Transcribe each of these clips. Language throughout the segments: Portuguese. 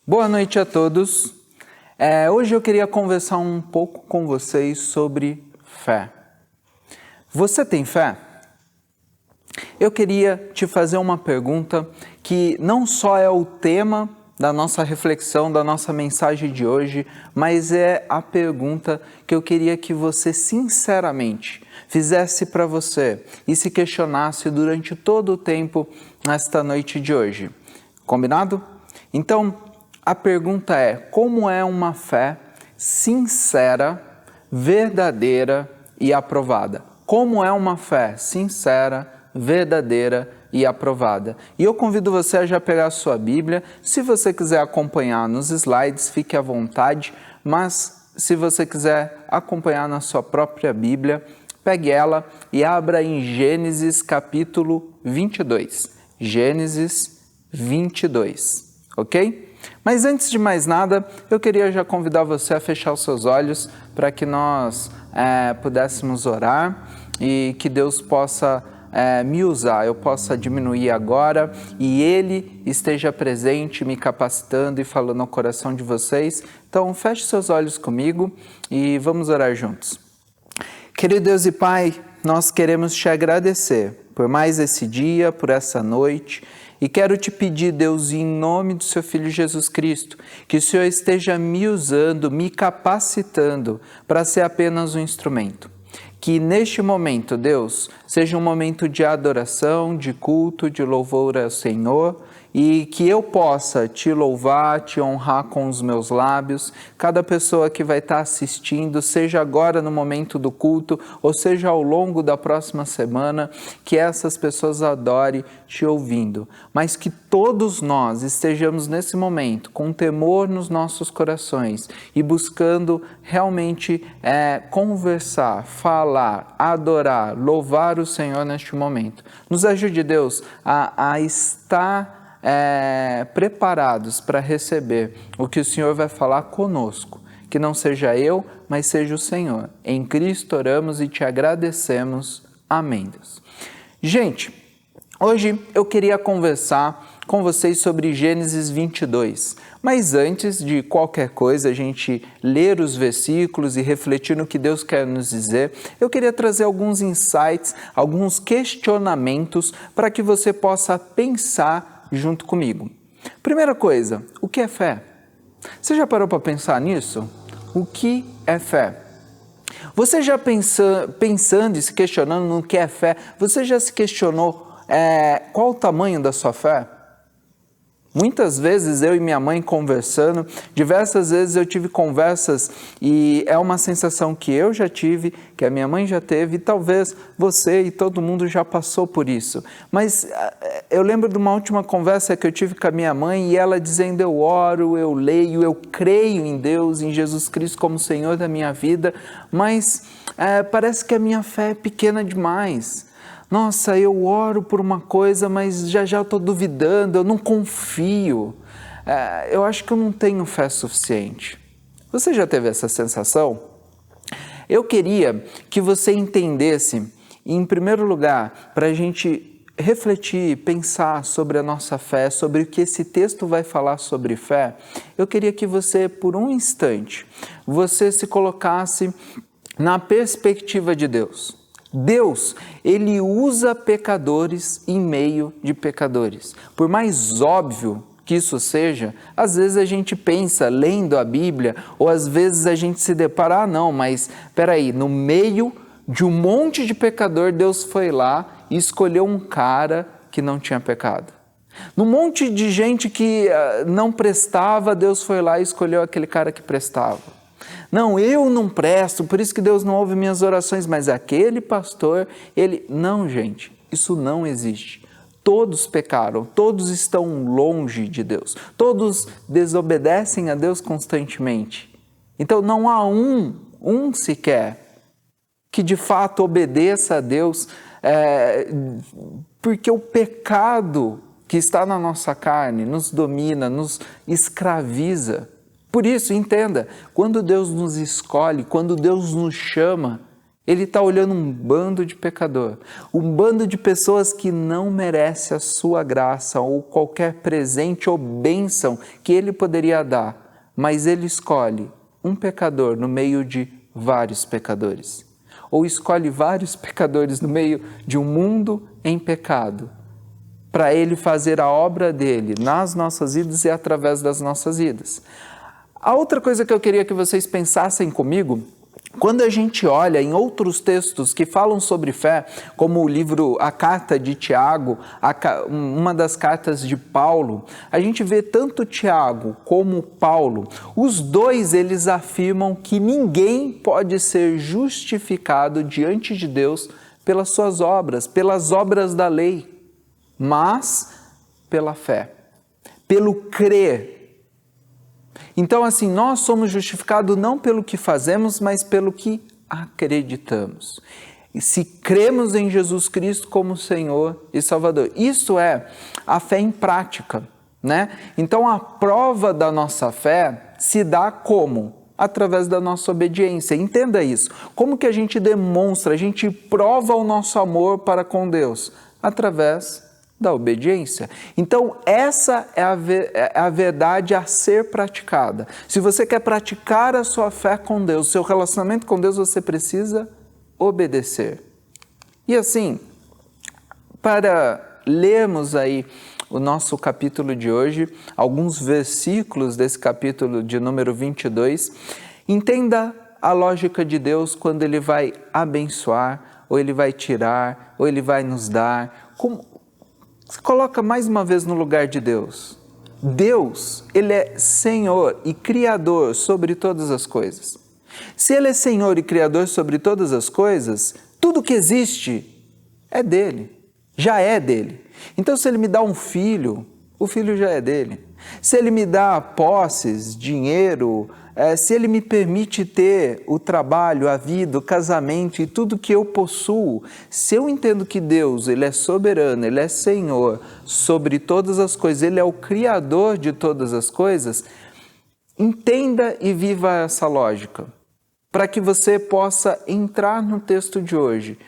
Boa noite a todos. Hoje eu queria conversar um pouco com vocês sobre fé. Você tem fé? Eu queria te fazer uma pergunta que não só é o tema da nossa reflexão, da nossa mensagem de hoje, mas é a pergunta que eu queria que você sinceramente fizesse para você e se questionasse durante todo o tempo nesta noite de hoje. Combinado? Então, a pergunta é: como é uma fé sincera, verdadeira e aprovada? Como é uma fé sincera, verdadeira e aprovada? E eu convido você a já pegar a sua Bíblia. Se você quiser acompanhar nos slides, fique à vontade, mas se você quiser acompanhar na sua própria Bíblia, pegue ela e abra em Gênesis capítulo 22. Gênesis 22, ok? Mas antes de mais nada, eu queria já convidar você a fechar os seus olhos para que nós pudéssemos orar e que Deus possa me usar, eu possa diminuir agora e Ele esteja presente, me capacitando e falando ao coração de vocês. Então, feche seus olhos comigo e vamos orar juntos. Querido Deus e Pai, nós queremos te agradecer por mais esse dia, por essa noite. E quero te pedir, Deus, em nome do seu Filho Jesus Cristo, que o Senhor esteja me usando, me capacitando para ser apenas um instrumento. Que neste momento, Deus, seja um momento de adoração, de culto, de louvor ao Senhor, e que eu possa te louvar, te honrar com os meus lábios. Cada pessoa que vai estar assistindo, seja agora no momento do culto, ou seja ao longo da próxima semana, que essas pessoas adorem te ouvindo. Mas que todos nós estejamos nesse momento com temor nos nossos corações e buscando realmente conversar, falar, adorar, louvar o Senhor neste momento. Nos ajude, Deus, a estar preparados para receber o que o Senhor vai falar conosco. Que não seja eu, mas seja o Senhor. Em Cristo oramos e te agradecemos. Amém, Deus. Gente, hoje eu queria conversar com vocês sobre Gênesis 22. Mas antes de qualquer coisa, a gente ler os versículos e refletir no que Deus quer nos dizer, eu queria trazer alguns insights, alguns questionamentos para que você possa pensar junto comigo. Primeira coisa, o que é fé? Você já parou para pensar nisso? O que é fé? Você já pensando e se questionando no que é fé, você já se questionou qual o tamanho da sua fé? Muitas vezes eu e minha mãe conversando, diversas vezes eu tive conversas e é uma sensação que eu já tive, que a minha mãe já teve e talvez você e todo mundo já passou por isso. Mas eu lembro de uma última conversa que eu tive com a minha mãe e ela dizendo: eu oro, eu leio, eu creio em Deus, em Jesus Cristo como Senhor da minha vida, mas parece que a minha fé é pequena demais. Nossa, eu oro por uma coisa, mas já estou duvidando, eu não confio. Eu acho que eu não tenho fé suficiente. Você já teve essa sensação? Eu queria que você entendesse, em primeiro lugar, para a gente refletir, pensar sobre a nossa fé, sobre o que esse texto vai falar sobre fé, eu queria que você, por um instante, você se colocasse na perspectiva de Deus. Deus, Ele usa pecadores em meio de pecadores. Por mais óbvio que isso seja, às vezes a gente pensa, lendo a Bíblia, ou às vezes a gente se depara, não, mas peraí, no meio de um monte de pecador, Deus foi lá e escolheu um cara que não tinha pecado. No monte de gente que não prestava, Deus foi lá e escolheu aquele cara que prestava. Não, eu não presto, por isso que Deus não ouve minhas orações, mas aquele pastor, ele... Não, gente, isso não existe. Todos pecaram, todos estão longe de Deus, todos desobedecem a Deus constantemente. Então não há um sequer que de fato obedeça a Deus, porque o pecado que está na nossa carne nos domina, nos escraviza. Por isso, entenda, quando Deus nos escolhe, quando Deus nos chama, Ele está olhando um bando de pecador, um bando de pessoas que não merece a sua graça ou qualquer presente ou bênção que Ele poderia dar, mas Ele escolhe um pecador no meio de vários pecadores, ou escolhe vários pecadores no meio de um mundo em pecado, para Ele fazer a obra dele nas nossas vidas e através das nossas vidas. A outra coisa que eu queria que vocês pensassem comigo, quando a gente olha em outros textos que falam sobre fé, como o livro, a carta de Tiago, uma das cartas de Paulo, a gente vê tanto Tiago como Paulo, os dois eles afirmam que ninguém pode ser justificado diante de Deus pelas suas obras, pelas obras da lei, mas pela fé, pelo crer. Então, assim, nós somos justificados não pelo que fazemos, mas pelo que acreditamos. E se cremos em Jesus Cristo como Senhor e Salvador. Isso é a fé em prática, né? Então, a prova da nossa fé se dá como? Através da nossa obediência. Entenda isso. Como que a gente demonstra, a gente prova o nosso amor para com Deus? Através da obediência. Então, essa é a verdade a ser praticada. Se você quer praticar a sua fé com Deus, seu relacionamento com Deus, você precisa obedecer. E assim, para lermos aí o nosso capítulo de hoje, alguns versículos desse capítulo de número 22, entenda a lógica de Deus quando Ele vai abençoar, ou Ele vai tirar, ou Ele vai nos dar. Se coloca mais uma vez no lugar de Deus. Deus, Ele é Senhor e Criador sobre todas as coisas. Se Ele é Senhor e Criador sobre todas as coisas, tudo que existe é dEle, já é dEle. Então, se Ele me dá um filho, o filho já é dEle. Se Ele me dá posses, dinheiro, se Ele me permite ter o trabalho, a vida, o casamento e tudo que eu possuo, se eu entendo que Deus, Ele é soberano, Ele é Senhor sobre todas as coisas, Ele é o Criador de todas as coisas, entenda e viva essa lógica, para que você possa entrar no texto de hoje,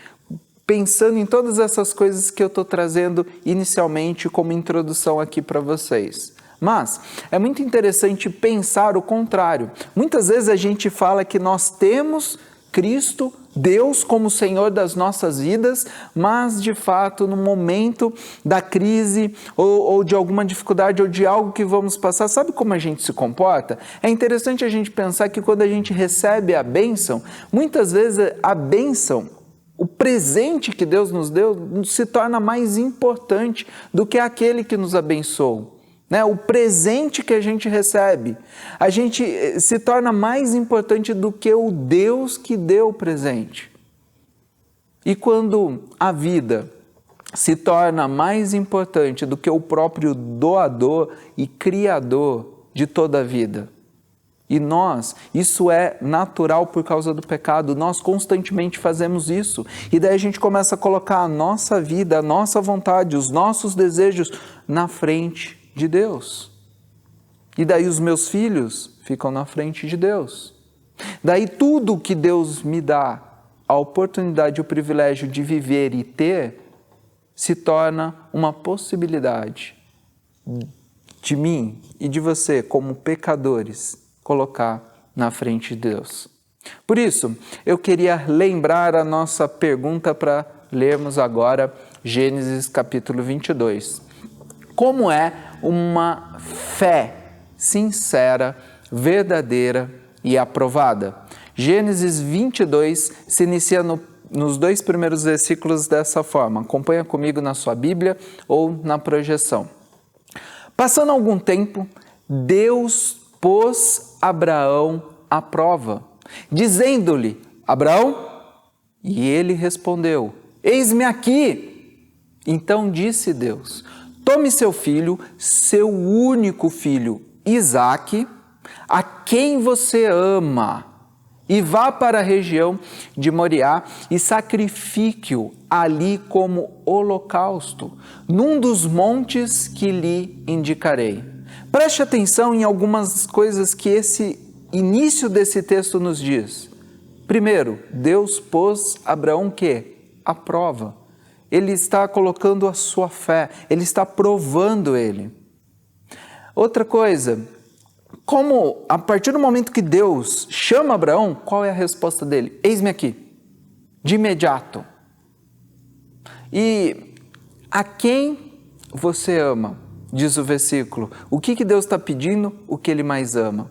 pensando em todas essas coisas que eu estou trazendo inicialmente como introdução aqui para vocês. Mas é muito interessante pensar o contrário. Muitas vezes a gente fala que nós temos Cristo, Deus como Senhor das nossas vidas, mas de fato no momento da crise ou de alguma dificuldade ou de algo que vamos passar, sabe como a gente se comporta? É interessante a gente pensar que quando a gente recebe a bênção, muitas vezes a bênção, o presente que Deus nos deu, se torna mais importante do que aquele que nos abençoou. O presente que a gente recebe, a gente se torna mais importante do que o Deus que deu o presente. E quando a vida se torna mais importante do que o próprio doador e criador de toda a vida, e nós, isso é natural por causa do pecado, nós constantemente fazemos isso. E daí a gente começa a colocar a nossa vida, a nossa vontade, os nossos desejos na frente de Deus. E daí os meus filhos ficam na frente de Deus. Daí tudo que Deus me dá, a oportunidade e o privilégio de viver e ter, se torna uma possibilidade de mim e de você, como pecadores, colocar na frente de Deus. Por isso, eu queria lembrar a nossa pergunta para lermos agora Gênesis capítulo 22. Como é uma fé sincera, verdadeira e aprovada? Gênesis 22 se inicia nos 2 primeiros versículos dessa forma. Acompanha comigo na sua Bíblia ou na projeção. Passando algum tempo, Deus pôs Abraão à prova, dizendo-lhe: Abraão? E ele respondeu: Eis-me aqui. Então disse Deus: Tome seu filho, seu único filho, Isaque, a quem você ama, e vá para a região de Moriá e sacrifique-o ali como holocausto, num dos montes que lhe indicarei. Preste atenção em algumas coisas que esse início desse texto nos diz. Primeiro, Deus pôs Abraão o quê? À prova. Ele está colocando a sua fé, ele está provando ele. Outra coisa, como a partir do momento que Deus chama Abraão, qual é a resposta dele? Eis-me aqui, de imediato. E a quem você ama? Diz o versículo. O que Deus está pedindo? O que ele mais ama.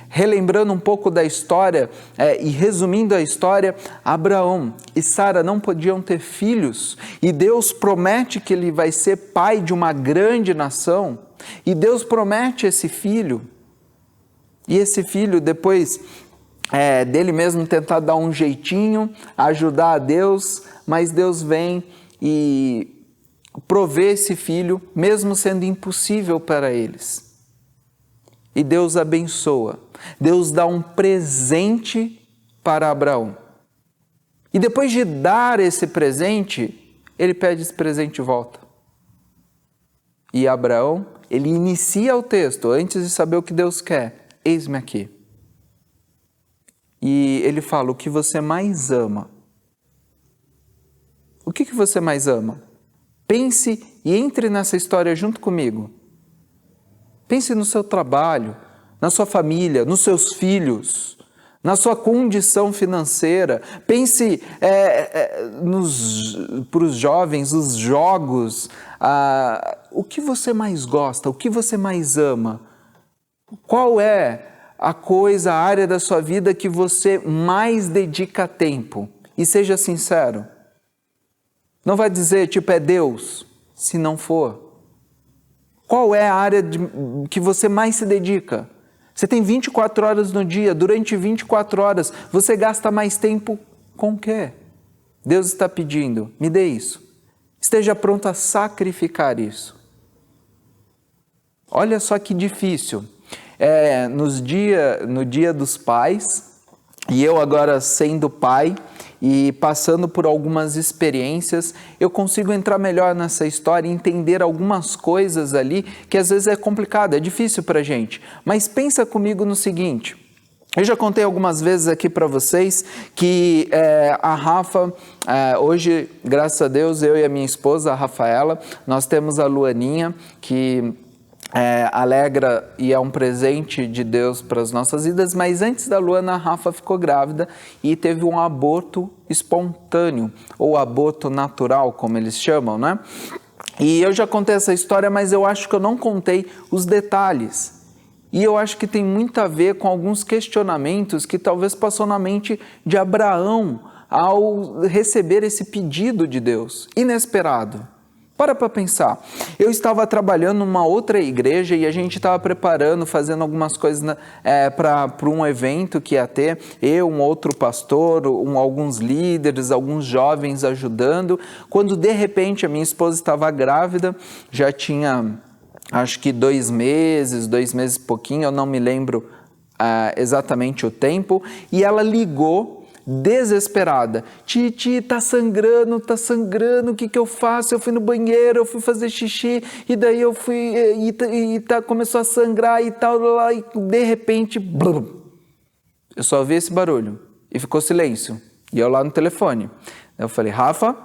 Relembrando um pouco da história e resumindo a história, Abraão e Sara não podiam ter filhos e Deus promete que ele vai ser pai de uma grande nação e Deus promete esse filho e esse filho depois dele mesmo tentar dar um jeitinho, ajudar a Deus, mas Deus vem e provê esse filho mesmo sendo impossível para eles. E Deus abençoa, Deus dá um presente para Abraão. E depois de dar esse presente, ele pede esse presente de volta. E Abraão, ele inicia o texto, antes de saber o que Deus quer, eis-me aqui. E ele fala, o que você mais ama? O que você mais ama? Pense e entre nessa história junto comigo. Pense no seu trabalho, na sua família, nos seus filhos, na sua condição financeira. Pense para os jovens, os jogos. O que você mais gosta? O que você mais ama? Qual é a área da sua vida que você mais dedica tempo? E seja sincero. Não vai dizer, é Deus, se não for. Qual é a área que você mais se dedica? Você tem 24 horas no dia, durante 24 horas, você gasta mais tempo com o quê? Deus está pedindo, me dê isso. Esteja pronto a sacrificar isso. Olha só que difícil. No dia dos pais, e eu agora sendo pai, e passando por algumas experiências, eu consigo entrar melhor nessa história e entender algumas coisas ali que às vezes é complicado, é difícil para a gente. Mas pensa comigo no seguinte, eu já contei algumas vezes aqui para vocês que a Rafa, hoje, graças a Deus, eu e a minha esposa, a Rafaela, nós temos a Luaninha, que alegra e é um presente de Deus para as nossas vidas, mas antes da Luana, a Rafa ficou grávida e teve um aborto espontâneo, ou aborto natural, como eles chamam, né? E eu já contei essa história, mas eu acho que eu não contei os detalhes. E eu acho que tem muito a ver com alguns questionamentos que talvez passou na mente de Abraão ao receber esse pedido de Deus, inesperado. Para pensar, eu estava trabalhando numa outra igreja e a gente estava preparando, fazendo algumas coisas para um evento que ia ter, eu, um outro pastor, alguns líderes, alguns jovens ajudando, quando de repente a minha esposa estava grávida, já tinha acho que 2 meses e pouquinho, eu não me lembro exatamente o tempo, e ela ligou desesperada, Titi, tá sangrando, o que eu faço? Eu fui no banheiro, eu fui fazer xixi, e daí eu fui, começou a sangrar e tal, e de repente, blum, eu só ouvi esse barulho, e ficou silêncio, e eu lá no telefone, eu falei, Rafa,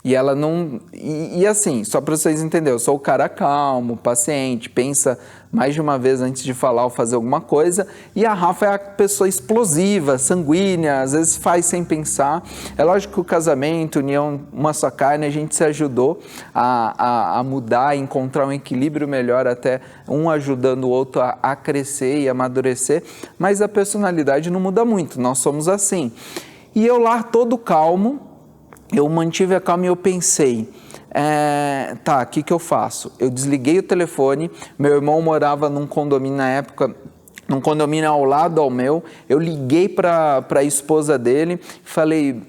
e ela não... E assim, só para vocês entenderem, eu sou o cara calmo, paciente, pensa mais de uma vez antes de falar ou fazer alguma coisa, e a Rafa é a pessoa explosiva, sanguínea, às vezes faz sem pensar. É lógico que o casamento, união, uma só carne, a gente se ajudou a mudar, a encontrar um equilíbrio melhor, até um ajudando o outro a crescer e amadurecer, mas a personalidade não muda muito, nós somos assim. E eu lá todo calmo, eu mantive a calma e eu pensei, o que eu faço? Eu desliguei o telefone, meu irmão morava num condomínio na época, num condomínio ao lado ao meu, eu liguei para a esposa dele, falei,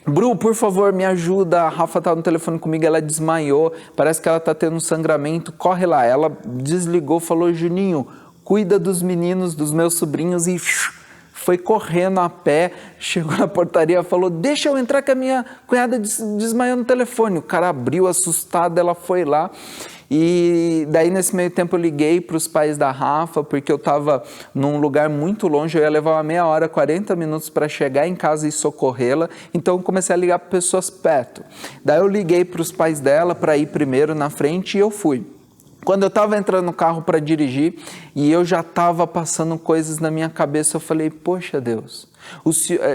Bru, por favor, me ajuda, a Rafa tá no telefone comigo, ela desmaiou, parece que ela tá tendo um sangramento, corre lá. Ela desligou, falou, Juninho, cuida dos meninos, dos meus sobrinhos e foi correndo a pé, chegou na portaria, falou, deixa eu entrar que a minha cunhada desmaiou no telefone. O cara abriu, assustado, ela foi lá. E daí nesse meio tempo eu liguei para os pais da Rafa, porque eu estava num lugar muito longe, eu ia levar uma meia hora, 40 minutos para chegar em casa e socorrê-la, então eu comecei a ligar para pessoas perto. Daí eu liguei para os pais dela para ir primeiro na frente e eu fui. Quando eu estava entrando no carro para dirigir e eu já estava passando coisas na minha cabeça, eu falei, poxa Deus,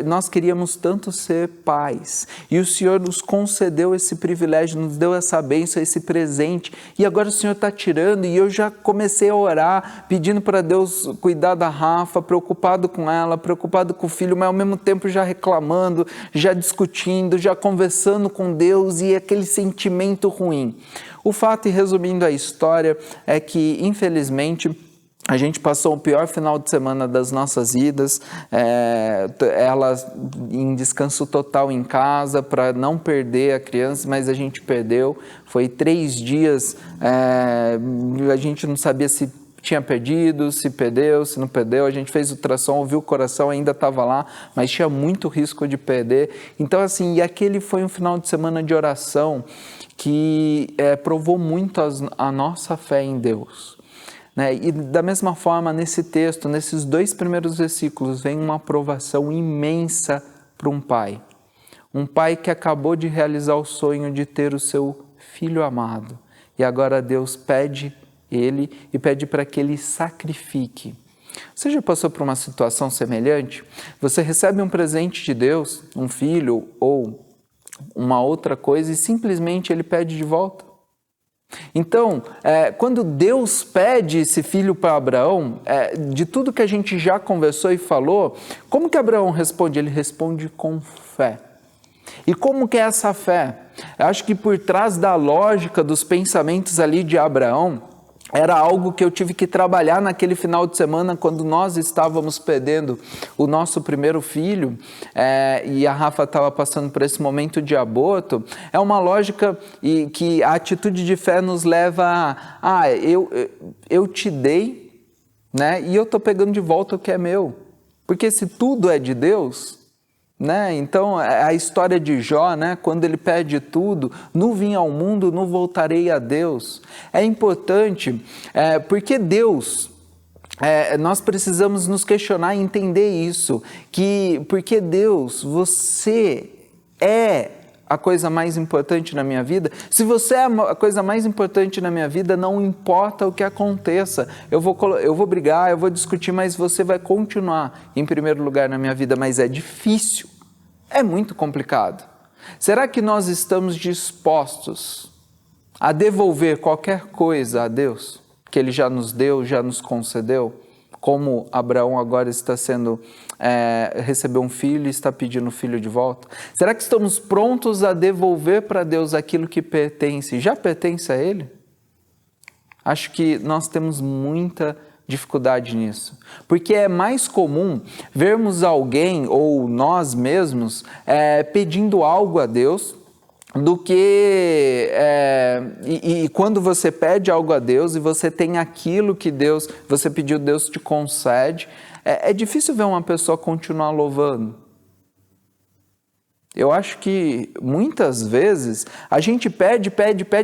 nós queríamos tanto ser pais e o Senhor nos concedeu esse privilégio, nos deu essa bênção, esse presente e agora o Senhor está tirando. E eu já comecei a orar, pedindo para Deus cuidar da Rafa, preocupado com ela, preocupado com o filho, mas ao mesmo tempo já reclamando, já discutindo, já conversando com Deus e aquele sentimento ruim. O fato, e resumindo a história, é que infelizmente a gente passou o pior final de semana das nossas vidas, ela em descanso total em casa, para não perder a criança, mas a gente perdeu. Foi 3 dias, a gente não sabia se tinha perdido, se perdeu, se não perdeu. A gente fez ultrassom, ouviu o coração, ainda estava lá, mas tinha muito risco de perder. Então assim, e aquele foi um final de semana de oração que provou muito a nossa fé em Deus. E da mesma forma, nesse texto, nesses 2 primeiros versículos, vem uma aprovação imensa para um pai. Um pai que acabou de realizar o sonho de ter o seu filho amado. E agora Deus pede ele e pede para que ele sacrifique. Você já passou por uma situação semelhante? Você recebe um presente de Deus, um filho ou uma outra coisa, e simplesmente ele pede de volta. Então, quando Deus pede esse filho para Abraão, de tudo que a gente já conversou e falou, como que Abraão responde? Ele responde com fé. E como que é essa fé? Eu acho que por trás da lógica dos pensamentos ali de Abraão, era algo que eu tive que trabalhar naquele final de semana quando nós estávamos perdendo o nosso primeiro filho e a Rafa estava passando por esse momento de aborto. É uma lógica que a atitude de fé nos leva a eu te dei, né, e eu estou pegando de volta o que é meu. Porque se tudo é de Deus... Então, a história de Jó, quando ele perde tudo, não vim ao mundo, não voltarei a Deus. É importante, porque Deus, nós precisamos nos questionar e entender isso, porque Deus, você é a coisa mais importante na minha vida. Se você é a coisa mais importante na minha vida, não importa o que aconteça. Eu vou brigar, eu vou discutir, mas você vai continuar em primeiro lugar na minha vida. Mas é difícil, é muito complicado. Será que nós estamos dispostos a devolver qualquer coisa a Deus que Ele já nos deu, já nos concedeu? Como Abraão agora está recebeu um filho e está pedindo o filho de volta? Será que estamos prontos a devolver para Deus aquilo que pertence, já pertence a Ele? Acho que nós temos muita dificuldade nisso, porque é mais comum vermos alguém ou nós mesmos pedindo algo a Deus, do que quando você pede algo a Deus e você tem aquilo que você pediu, Deus te concede, é difícil ver uma pessoa continuar louvando. Eu acho que muitas vezes a gente pede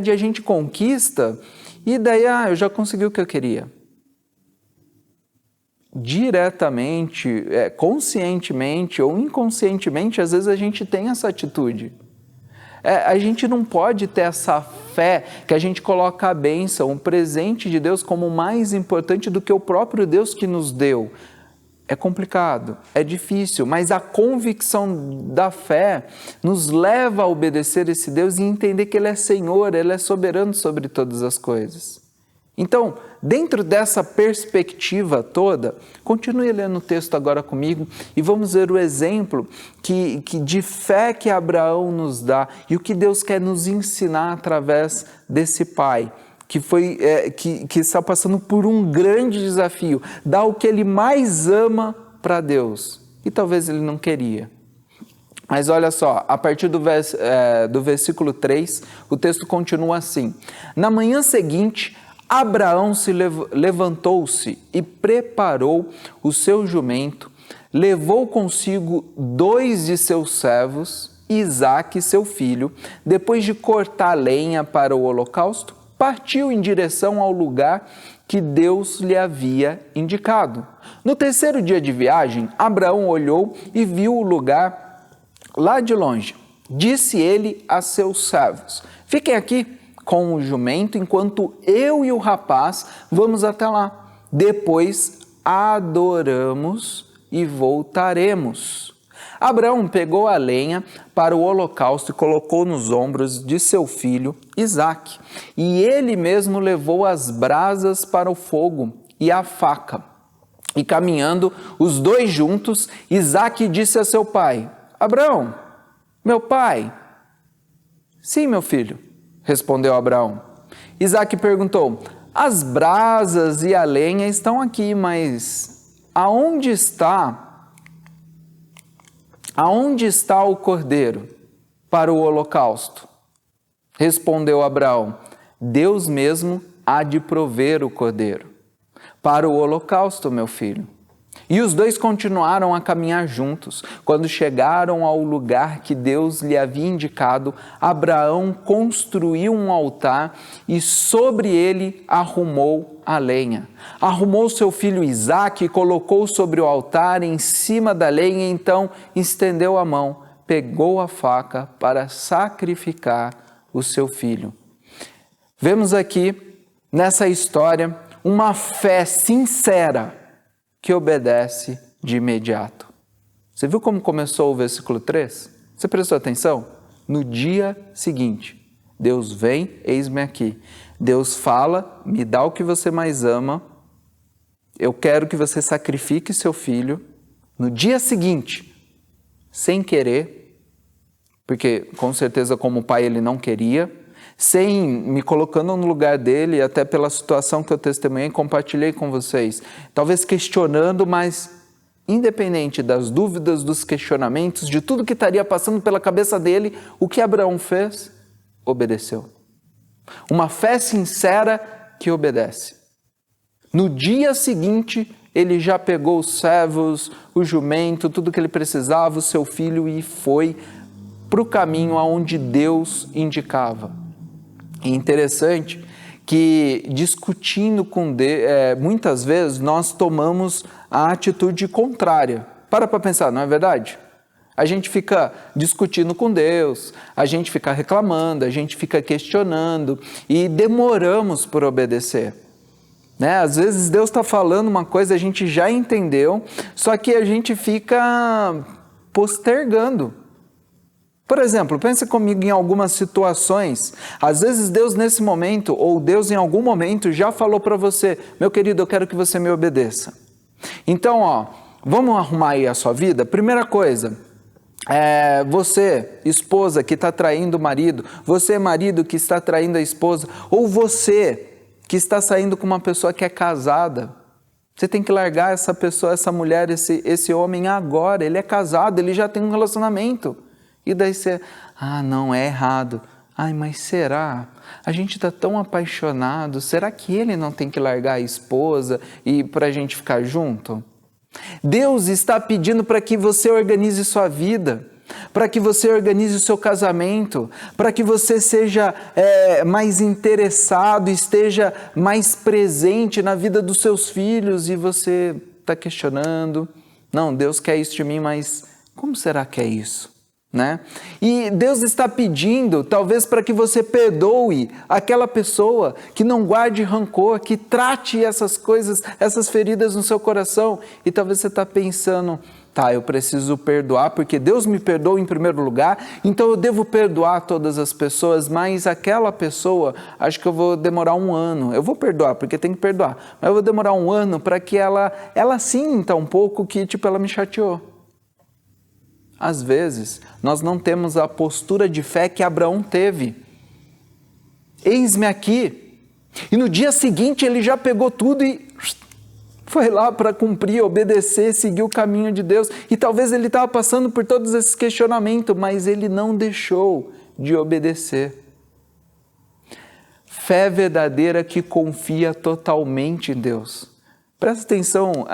e a gente conquista e daí, eu já consegui o que eu queria. Diretamente, conscientemente ou inconscientemente, às vezes a gente tem essa atitude. A gente não pode ter essa fé que a gente coloca a bênção, o presente de Deus como mais importante do que o próprio Deus que nos deu. É complicado, é difícil, mas a convicção da fé nos leva a obedecer esse Deus e entender que Ele é Senhor, Ele é soberano sobre todas as coisas. Então, dentro dessa perspectiva toda, continue lendo o texto agora comigo e vamos ver o exemplo de fé que Abraão nos dá e o que Deus quer nos ensinar através desse pai, que está passando por um grande desafio, dar o que ele mais ama para Deus e talvez ele não queria. Mas olha só, a partir do versículo 3, o texto continua assim: Na manhã seguinte, Abraão levantou-se e preparou o seu jumento, levou consigo 2 de seus servos, Isaque, seu filho. Depois de cortar lenha para o holocausto, partiu em direção ao lugar que Deus lhe havia indicado. No 3º dia de viagem, Abraão olhou e viu o lugar lá de longe. Disse ele a seus servos: fiquem aqui com o jumento, enquanto eu e o rapaz vamos até lá. Depois adoramos e voltaremos. Abraão pegou a lenha para o holocausto e colocou nos ombros de seu filho Isaque. E ele mesmo levou as brasas para o fogo e a faca. E caminhando os 2 juntos, Isaque disse a seu pai: Abraão, meu pai. Sim, meu filho, respondeu Abraão. Isaque perguntou: as brasas e a lenha estão aqui, mas aonde está o cordeiro para o holocausto? Respondeu Abraão: Deus mesmo há de prover o cordeiro para o holocausto, meu filho. E os 2 continuaram a caminhar juntos. Quando chegaram ao lugar que Deus lhe havia indicado, Abraão construiu um altar e sobre ele arrumou a lenha. Arrumou seu filho Isaque e colocou sobre o altar em cima da lenha, então estendeu a mão, pegou a faca para sacrificar o seu filho. Vemos aqui, nessa história, uma fé sincera que obedece de imediato. Você viu como começou o versículo 3? Você prestou atenção? No dia seguinte, Deus vem, eis-me aqui. Deus fala, me dá o que você mais ama, eu quero que você sacrifique seu filho. No dia seguinte, sem querer, porque com certeza como pai ele não queria, sem me colocando no lugar dele, até pela situação que eu testemunhei e compartilhei com vocês, talvez questionando, mas independente das dúvidas, dos questionamentos, de tudo que estaria passando pela cabeça dele, o que Abraão fez? Obedeceu. Uma fé sincera que obedece. No dia seguinte, ele já pegou os servos, o jumento, tudo que ele precisava, o seu filho, e foi para o caminho aonde Deus indicava. É interessante que, discutindo com Deus, muitas vezes nós tomamos a atitude contrária. Para pensar, não é verdade? A gente fica discutindo com Deus, a gente fica reclamando, a gente fica questionando e demoramos por obedecer. Né? Às vezes Deus está falando uma coisa, a gente já entendeu, só que a gente fica postergando. Por exemplo, pense comigo em algumas situações. Às vezes Deus nesse momento, ou Deus em algum momento já falou para você: meu querido, eu quero que você me obedeça. Então, vamos arrumar aí a sua vida? Primeira coisa, você, esposa que está traindo o marido, você, marido que está traindo a esposa, ou você que está saindo com uma pessoa que é casada, você tem que largar essa pessoa, essa mulher, esse homem agora. Ele é casado, ele já tem um relacionamento. E daí você, não, é errado. Ai, mas será? A gente está tão apaixonado, será que ele não tem que largar a esposa e para a gente ficar junto? Deus está pedindo para que você organize sua vida, para que você organize o seu casamento, para que você seja mais interessado, esteja mais presente na vida dos seus filhos, e você está questionando: não, Deus quer isso de mim, mas como será que é isso? Né? E Deus está pedindo, talvez, para que você perdoe aquela pessoa, que não guarde rancor, que trate essas coisas, essas feridas no seu coração. E talvez você está pensando: eu preciso perdoar, porque Deus me perdoou em primeiro lugar, então eu devo perdoar todas as pessoas, mas aquela pessoa, acho que eu vou demorar 1 ano. Eu vou perdoar, porque tem que perdoar, mas eu vou demorar 1 ano para que ela sinta um pouco que, ela me chateou. Às vezes, nós não temos a postura de fé que Abraão teve. Eis-me aqui. E no dia seguinte ele já pegou tudo e foi lá para cumprir, obedecer, seguir o caminho de Deus. E talvez ele estava passando por todos esses questionamentos, mas ele não deixou de obedecer. Fé verdadeira que confia totalmente em Deus. Presta atenção,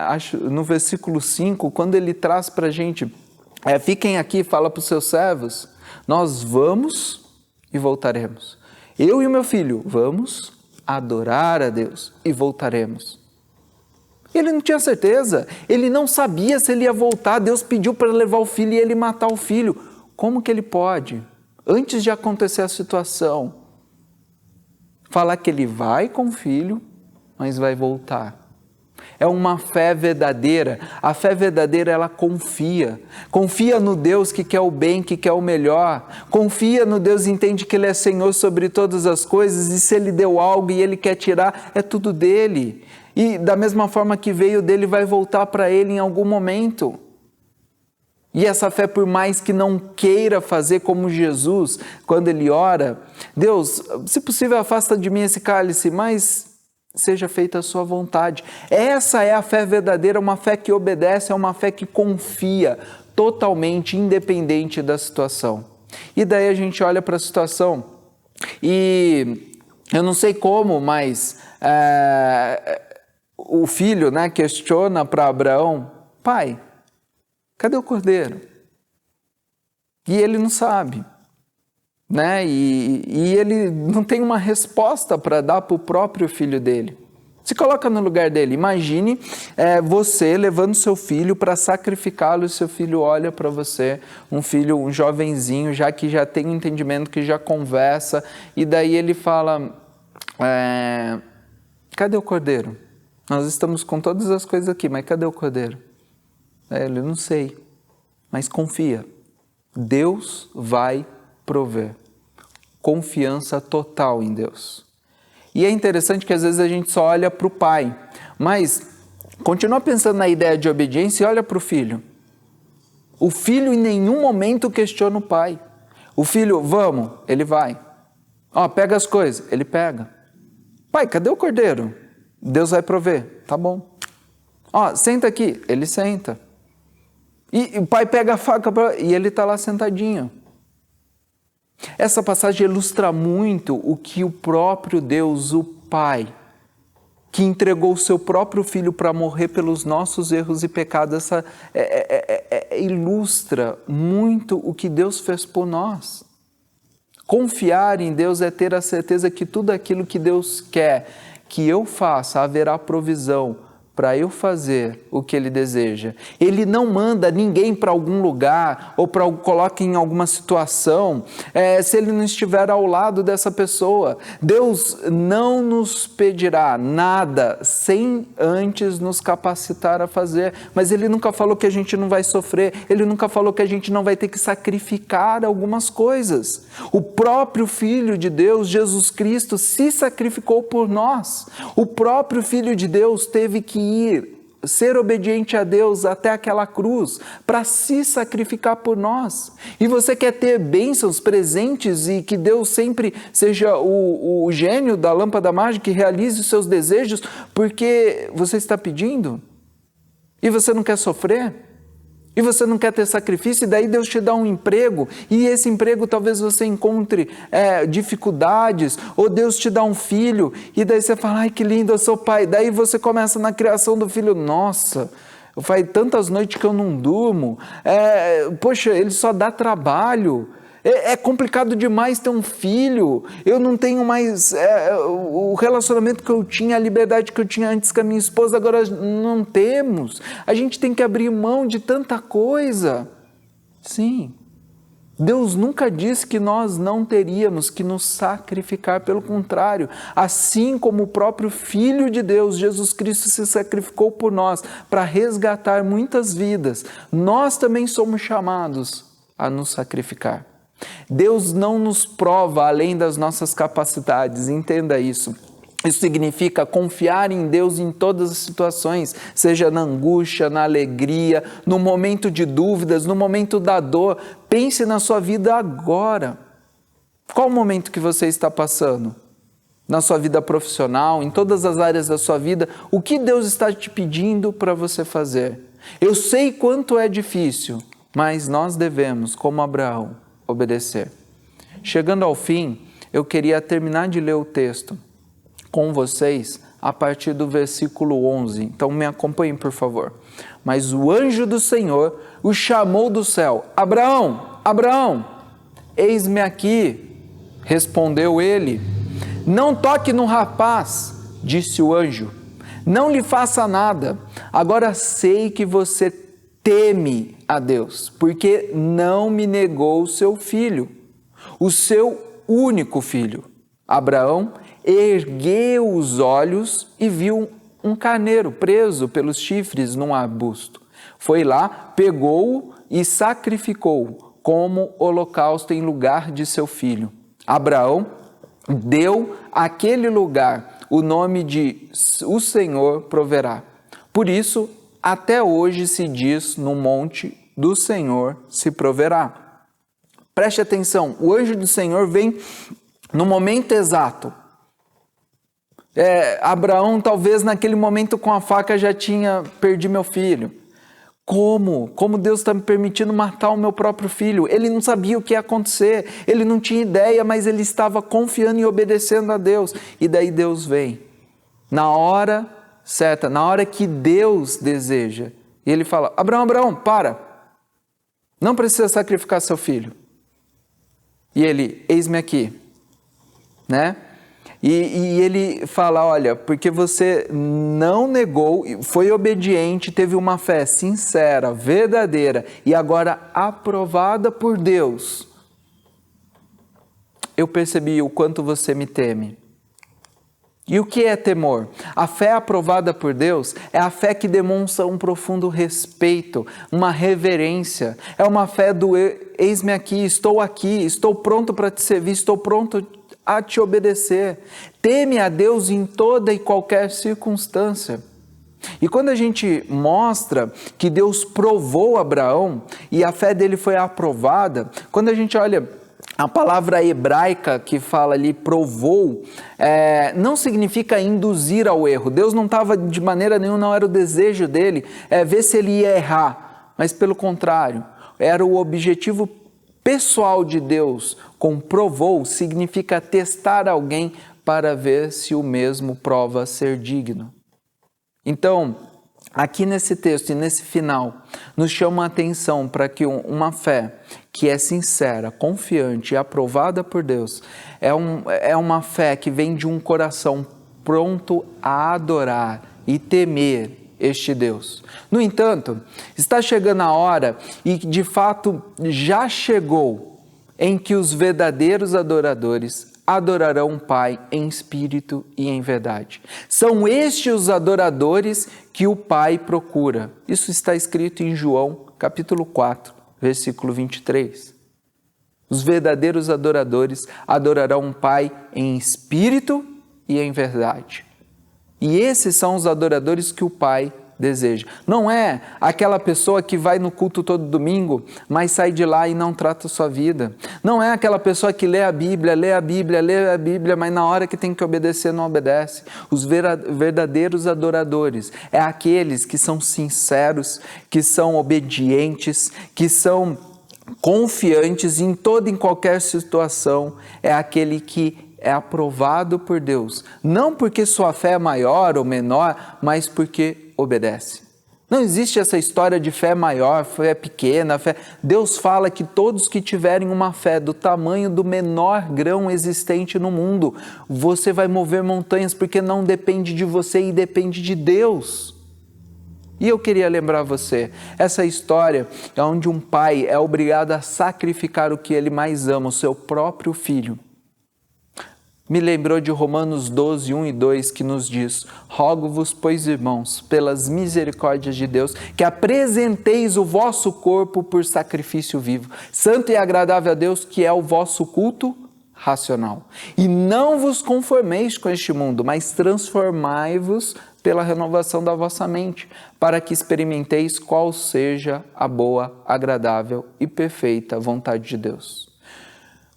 acho, no versículo 5, quando ele traz para a gente, fiquem aqui, fala para os seus servos, nós vamos e voltaremos. Eu e o meu filho, vamos adorar a Deus e voltaremos. Ele não tinha certeza, ele não sabia se ele ia voltar, Deus pediu para levar o filho e ele matar o filho. Como que ele pode, antes de acontecer a situação, falar que ele vai com o filho, mas vai voltar? É uma fé verdadeira. A fé verdadeira, ela confia no Deus que quer o bem, que quer o melhor, confia no Deus e entende que Ele é Senhor sobre todas as coisas, e se Ele deu algo e Ele quer tirar, é tudo dele, e da mesma forma que veio dele, vai voltar para Ele em algum momento. E essa fé, por mais que não queira fazer como Jesus, quando Ele ora, Deus, se possível afasta de mim esse cálice, mas seja feita a sua vontade. Essa é a fé verdadeira, uma fé que obedece, é uma fé que confia, totalmente independente da situação. E daí a gente olha para a situação e eu não sei como, mas o filho, né, questiona para Abraão: pai, cadê o cordeiro? E ele não sabe. Né? E ele não tem uma resposta para dar para o próprio filho dele. Se coloca no lugar dele. Imagine você levando seu filho para sacrificá-lo, e seu filho olha para você, um filho, um jovenzinho, já que já tem um entendimento, que já conversa, e daí ele fala: cadê o cordeiro? Nós estamos com todas as coisas aqui, mas cadê o cordeiro? Ele: não sei, mas confia. Deus vai prover. Confiança total em Deus. E é interessante que às vezes a gente só olha para o pai, mas continua pensando na ideia de obediência e olha para o filho. O filho em nenhum momento questiona o pai. O filho: vamos, ele vai. Pega as coisas, ele pega. Pai, cadê o cordeiro? Deus vai prover. Tá bom. Senta aqui, ele senta. E o pai pega a faca e ele está lá sentadinho. Essa passagem ilustra muito o que o próprio Deus, o Pai, que entregou o seu próprio Filho para morrer pelos nossos erros e pecados, ilustra muito o que Deus fez por nós. Confiar em Deus é ter a certeza que tudo aquilo que Deus quer que eu faça, haverá provisão para eu fazer o que Ele deseja. Ele não manda ninguém para algum lugar ou coloca em alguma situação se Ele não estiver ao lado dessa pessoa. Deus não nos pedirá nada sem antes nos capacitar a fazer, mas Ele nunca falou que a gente não vai sofrer, Ele nunca falou que a gente não vai ter que sacrificar algumas coisas. O próprio Filho de Deus, Jesus Cristo, se sacrificou por nós. O próprio Filho de Deus teve que ser obediente a Deus até aquela cruz para se sacrificar por nós. E você quer ter bênçãos, presentes, e que Deus sempre seja o gênio da lâmpada mágica que realize os seus desejos porque você está pedindo? E você não quer sofrer? E você não quer ter sacrifício, e daí Deus te dá um emprego, e esse emprego talvez você encontre dificuldades, ou Deus te dá um filho, e daí você fala: ai, que lindo, eu sou pai. Daí você começa na criação do filho: nossa, faz tantas noites que eu não durmo, poxa, ele só dá trabalho. É complicado demais ter um filho, eu não tenho mais o relacionamento que eu tinha, a liberdade que eu tinha antes com a minha esposa, agora não temos. A gente tem que abrir mão de tanta coisa. Sim, Deus nunca disse que nós não teríamos que nos sacrificar, pelo contrário, assim como o próprio Filho de Deus, Jesus Cristo, se sacrificou por nós para resgatar muitas vidas, nós também somos chamados a nos sacrificar. Deus não nos prova além das nossas capacidades, entenda isso. Isso significa confiar em Deus em todas as situações, seja na angústia, na alegria, no momento de dúvidas, no momento da dor. Pense na sua vida agora. Qual o momento que você está passando? Na sua vida profissional, em todas as áreas da sua vida, o que Deus está te pedindo para você fazer? Eu sei quanto é difícil, mas nós devemos, como Abraão, obedecer. Chegando ao fim, eu queria terminar de ler o texto com vocês a partir do versículo 11. Então me acompanhem, por favor. Mas o anjo do Senhor o chamou do céu: Abraão, Abraão, eis-me aqui. Respondeu ele: Não toque no rapaz, disse o anjo. Não lhe faça nada. Agora sei que você teme a Deus, porque não me negou o seu filho, o seu único filho. Abraão ergueu os olhos e viu um carneiro preso pelos chifres num arbusto. Foi lá, pegou-o e sacrificou-o como holocausto em lugar de seu filho. Abraão deu àquele lugar o nome de O Senhor Proverá. Por isso, até hoje se diz: no monte do Senhor se proverá. Preste atenção, o anjo do Senhor vem no momento exato. Abraão talvez naquele momento com a faca já tinha: perdi meu filho. Como Deus está me permitindo matar o meu próprio filho? Ele não sabia o que ia acontecer, ele não tinha ideia, mas ele estava confiando e obedecendo a Deus. E daí Deus vem, na hora certa, na hora que Deus deseja. E ele fala: Abraão, Abraão, para, não precisa sacrificar seu filho. E ele: eis-me aqui, né? E ele fala: olha, porque você não negou, foi obediente, teve uma fé sincera, verdadeira e agora aprovada por Deus. Eu percebi o quanto você me teme. E o que é temor? A fé aprovada por Deus é a fé que demonstra um profundo respeito, uma reverência. É uma fé do eis-me aqui, estou pronto para te servir, estou pronto a te obedecer. Teme a Deus em toda e qualquer circunstância. E quando a gente mostra que Deus provou Abraão e a fé dele foi aprovada, quando a gente olha a palavra hebraica que fala ali provou, não significa induzir ao erro. Deus não estava de maneira nenhuma, não era o desejo dele ver se ele ia errar, mas pelo contrário, era o objetivo pessoal de Deus. Com provou significa testar alguém para ver se o mesmo prova ser digno. Então, aqui nesse texto e nesse final, nos chama a atenção para que uma fé que é sincera, confiante e aprovada por Deus, é uma fé que vem de um coração pronto a adorar e temer este Deus. No entanto, está chegando a hora, e de fato já chegou, em que os verdadeiros adoradores adorarão o Pai em espírito e em verdade. São estes os adoradores que o Pai procura. Isso está escrito em João, capítulo 4, versículo 23. Os verdadeiros adoradores adorarão o Pai em espírito e em verdade. E esses são os adoradores que o Pai deseja. Não é aquela pessoa que vai no culto todo domingo, mas sai de lá e não trata a sua vida. Não é aquela pessoa que lê a Bíblia, mas na hora que tem que obedecer, não obedece. Os verdadeiros adoradores é aqueles que são sinceros, que são obedientes, que são confiantes em toda e qualquer situação. É aquele que é aprovado por Deus, não porque sua fé é maior ou menor, mas porque obedece. Não existe essa história de fé maior, fé pequena, fé. Deus fala que todos que tiverem uma fé do tamanho do menor grão existente no mundo, você vai mover montanhas, porque não depende de você e depende de Deus. E eu queria lembrar você, essa história é onde um pai é obrigado a sacrificar o que ele mais ama, o seu próprio filho. Me lembrou de Romanos 12, 1 e 2, que nos diz: rogo-vos, pois, irmãos, pelas misericórdias de Deus, que apresenteis o vosso corpo por sacrifício vivo, santo e agradável a Deus, que é o vosso culto racional. E não vos conformeis com este mundo, mas transformai-vos pela renovação da vossa mente, para que experimenteis qual seja a boa, agradável e perfeita vontade de Deus.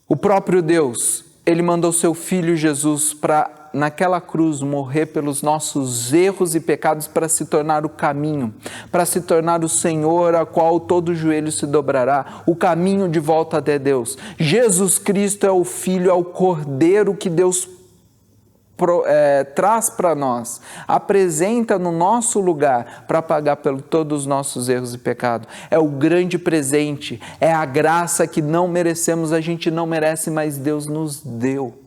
O próprio Deus, Ele mandou seu Filho Jesus para, naquela cruz, morrer pelos nossos erros e pecados para se tornar o caminho, para se tornar o Senhor a qual todo joelho se dobrará, o caminho de volta até Deus. Jesus Cristo é o Filho, é o Cordeiro que Deus traz para nós, apresenta no nosso lugar para pagar por todos os nossos erros e pecados. É o grande presente, é a graça que não merecemos, a gente não merece, mas Deus nos deu.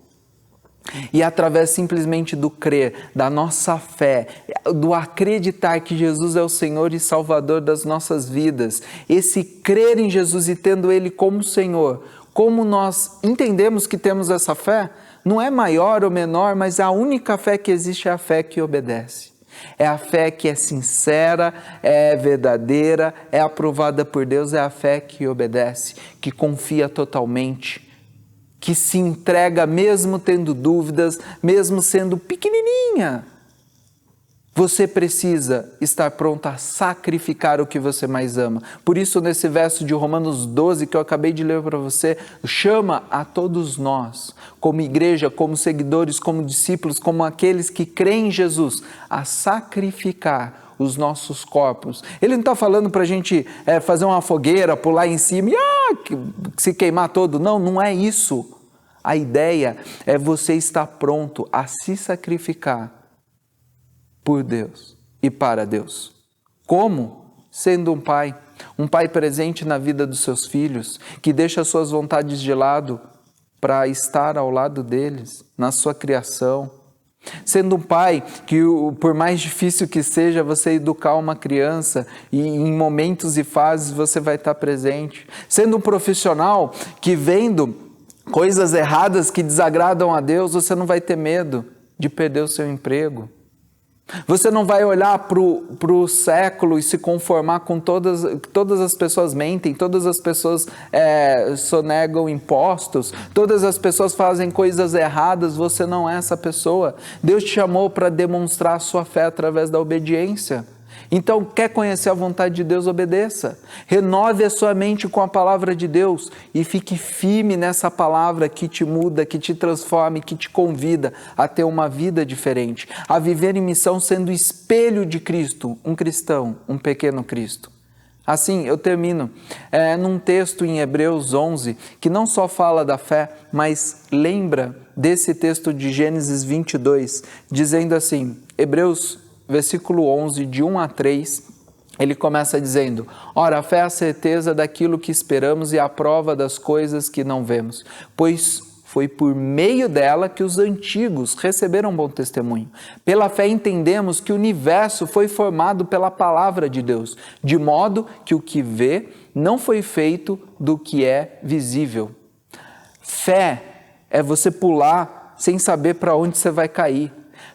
E através simplesmente do crer, da nossa fé, do acreditar que Jesus é o Senhor e Salvador das nossas vidas, esse crer em Jesus e tendo Ele como Senhor, como nós entendemos que temos essa fé, não é maior ou menor, mas a única fé que existe é a fé que obedece. É a fé que é sincera, é verdadeira, é aprovada por Deus, é a fé que obedece, que confia totalmente, que se entrega mesmo tendo dúvidas, mesmo sendo pequenininha. Você precisa estar pronto a sacrificar o que você mais ama. Por isso, nesse verso de Romanos 12, que eu acabei de ler para você, chama a todos nós, como igreja, como seguidores, como discípulos, como aqueles que creem em Jesus, a sacrificar os nossos corpos. Ele não está falando para a gente fazer uma fogueira, pular em cima e se queimar todo. Não, não é isso. A ideia é você estar pronto a se sacrificar por Deus e para Deus. Como? Sendo um pai presente na vida dos seus filhos, que deixa suas vontades de lado para estar ao lado deles, na sua criação. Sendo um pai que, por mais difícil que seja você educar uma criança, e em momentos e fases você vai estar presente. Sendo um profissional que, vendo coisas erradas que desagradam a Deus, você não vai ter medo de perder o seu emprego. Você não vai olhar para o século e se conformar com todas as pessoas mentem, todas as pessoas sonegam impostos, todas as pessoas fazem coisas erradas, você não é essa pessoa. Deus te chamou para demonstrar a sua fé através da obediência. Então, quer conhecer a vontade de Deus? Obedeça. Renove a sua mente com a palavra de Deus e fique firme nessa palavra que te muda, que te transforma, que te convida a ter uma vida diferente, a viver em missão sendo espelho de Cristo, um cristão, um pequeno Cristo. Assim, eu termino num texto em Hebreus 11, que não só fala da fé, mas lembra desse texto de Gênesis 22, dizendo assim, Hebreus versículo 11, de 1 a 3, ele começa dizendo: ora, a fé é a certeza daquilo que esperamos e a prova das coisas que não vemos, pois foi por meio dela que os antigos receberam bom testemunho. Pela fé entendemos que o universo foi formado pela palavra de Deus, de modo que o que vê não foi feito do que é visível. Fé é você pular sem saber para onde você vai cair.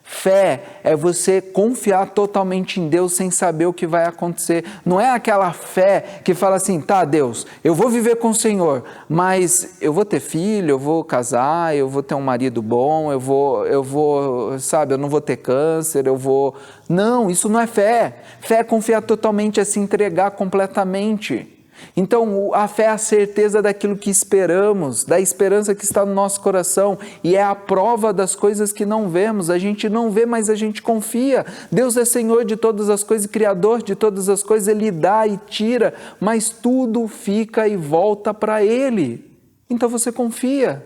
Fé é você confiar totalmente em Deus sem saber o que vai acontecer. Não é aquela fé que fala assim, tá, Deus, eu vou viver com o Senhor, mas eu vou ter filho, eu vou casar, eu vou ter um marido bom, eu vou, sabe, eu não vou ter câncer, eu vou... Não, isso não é fé. Fé é confiar totalmente, é se entregar completamente. Então, a fé é a certeza daquilo que esperamos, da esperança que está no nosso coração, e é a prova das coisas que não vemos. A gente não vê, mas a gente confia. Deus é Senhor de todas as coisas, Criador de todas as coisas, Ele dá e tira, mas tudo fica e volta para Ele. Então você confia.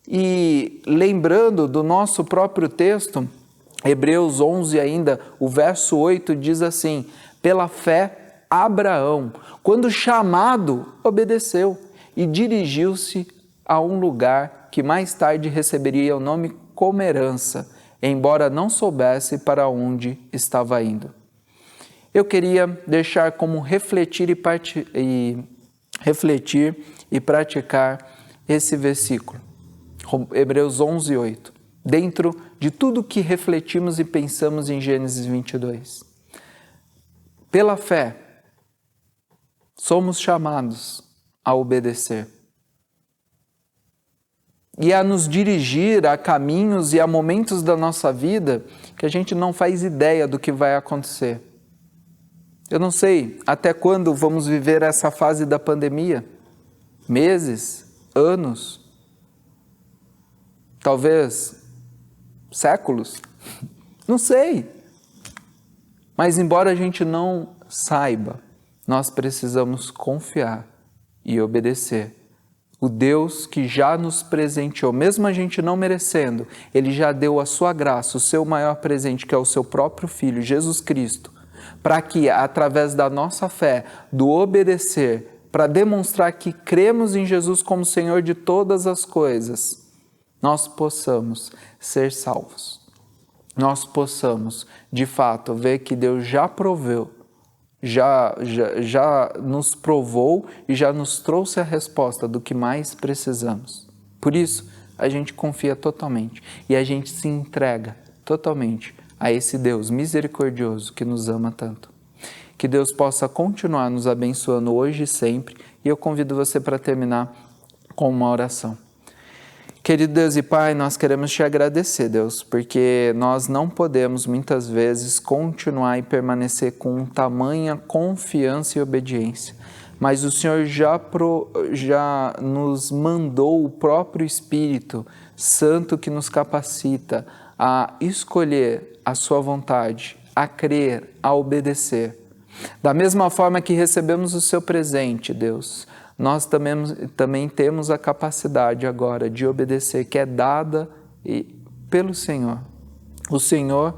E lembrando do nosso próprio texto, Hebreus 11 ainda, o verso 8 diz assim, pela fé, Abraão, quando chamado, obedeceu e dirigiu-se a um lugar que mais tarde receberia o nome como herança, embora não soubesse para onde estava indo. Eu queria deixar como refletir e praticar esse versículo, Hebreus 11, 8, dentro de tudo que refletimos e pensamos em Gênesis 22. Pela fé, somos chamados a obedecer e a nos dirigir a caminhos e a momentos da nossa vida que a gente não faz ideia do que vai acontecer. Eu não sei até quando vamos viver essa fase da pandemia, meses, anos, talvez séculos, não sei. Mas embora a gente não saiba, nós precisamos confiar e obedecer O Deus que já nos presenteou, mesmo a gente não merecendo, Ele já deu a sua graça, o seu maior presente, que é o seu próprio Filho, Jesus Cristo, para que, através da nossa fé, do obedecer, para demonstrar que cremos em Jesus como Senhor de todas as coisas, nós possamos ser salvos. Nós possamos, de fato, ver que Deus já proveu, já nos provou e já nos trouxe a resposta do que mais precisamos. Por isso, a gente confia totalmente e a gente se entrega totalmente a esse Deus misericordioso que nos ama tanto. Que Deus possa continuar nos abençoando hoje e sempre, e eu convido você para terminar com uma oração. Querido Deus e Pai, nós queremos te agradecer, Deus, porque nós não podemos muitas vezes continuar e permanecer com tamanha confiança e obediência, mas o Senhor já nos mandou o próprio Espírito Santo que nos capacita a escolher a sua vontade, a crer, a obedecer. Da mesma forma que recebemos o seu presente, Deus, nós também temos a capacidade agora de obedecer, que é dada pelo Senhor. O Senhor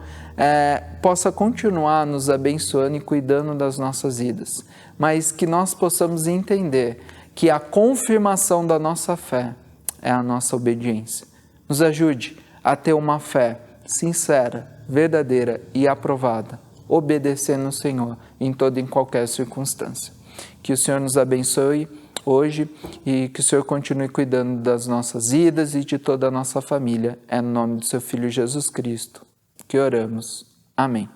possa continuar nos abençoando e cuidando das nossas vidas, mas que nós possamos entender que a confirmação da nossa fé é a nossa obediência. Nos ajude a ter uma fé sincera, verdadeira e aprovada, obedecendo ao Senhor em toda e em qualquer circunstância. Que o Senhor nos abençoe hoje e que o Senhor continue cuidando das nossas vidas e de toda a nossa família. É no nome do seu Filho Jesus Cristo que oramos. Amém.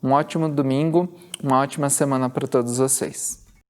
Um ótimo domingo, uma ótima semana para todos vocês.